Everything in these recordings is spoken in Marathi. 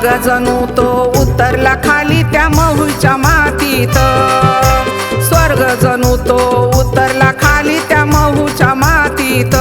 स्वर्ग जणू तो उतरला खाली त्या महूच्या मातीत, स्वर्ग जणू तो उतरला खाली त्या महूच्या मातीत।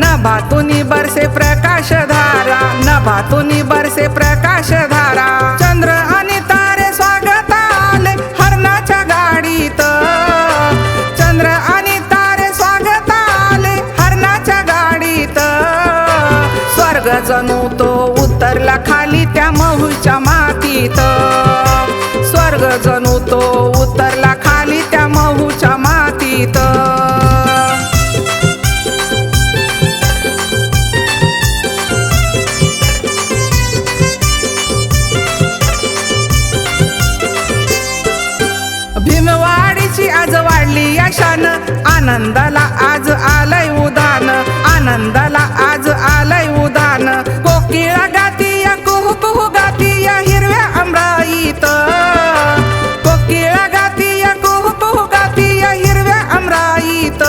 नभातूनी बरसे प्रकाश धारा, नभातूनी बरसे प्रकाश धारा। चंद्र आणि तारे स्वागत आले हरणाच्या गाडीत, चंद्र आणि तारे स्वागत आले हरणाच्या गाडीत। स्वर्ग जणू तो उतरला खाली त्या महूच्या मातीत, स्वर्ग जणू तो उतरला खाली त्या महूच्या मातीत। भीमवाडीची आज वाढली यशान, आनंदाला आज आलय उदान, आनंदाला आज आलय उदान। कोकिळा गातीया कुहू कुहू गातीया हिरव्या अमराईत, कोकिळा गातीया कुहू कुहू गातीया हिरव्या अमराईत।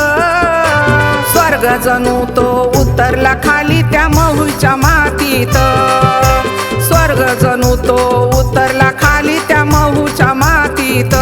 स्वर्ग जणू तो उतरला खाली त्या महूच्या मातीत, स्वर्ग जणू तो उतरला खाली त्या महूच्या मातीत।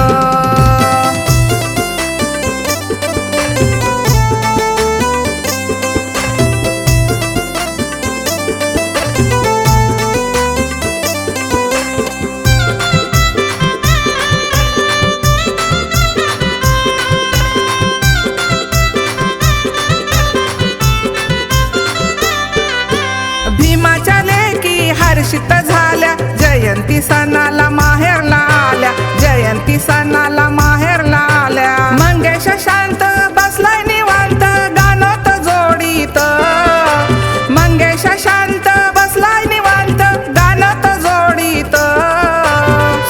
भीमाच्या लेकी हर्षित झाल्या, जयंती सणाला माहेरला आल्या, जयंती सणाला माहेरला आल्या। मंगेश शांत बसलाय निवांत गाणत जोडीत, मंगेश शांत बसलाय निवांत गाणत जोडीत।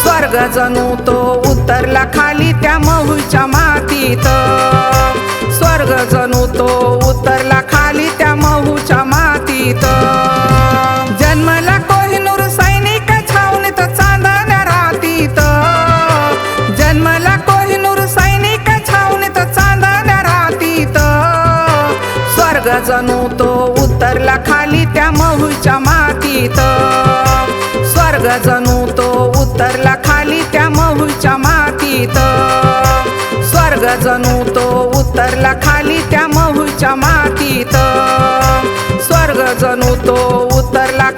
स्वर्ग जणू तो उतरला खाली त्या महूच्या मातीत, स्वर्ग जणू तो उतरला खाली त्या महूच्या मातीत। जन्मला कोहिनूर सैनिक छावणीत चांदण्या रातीत, जन्मला कोहिनूर सैनिक छावणीत चांदण्या रातीत। स्वर्ग जणू तो उतरला खाली त्या महूच्या मातीत, स्वर्ग जणू तो उतरला खाली त्या महूच्या मातीत, स्वर्ग जणू तो उतरला खाली त्या महूच्या मातीत, स्वर्ग जणू तो उतरला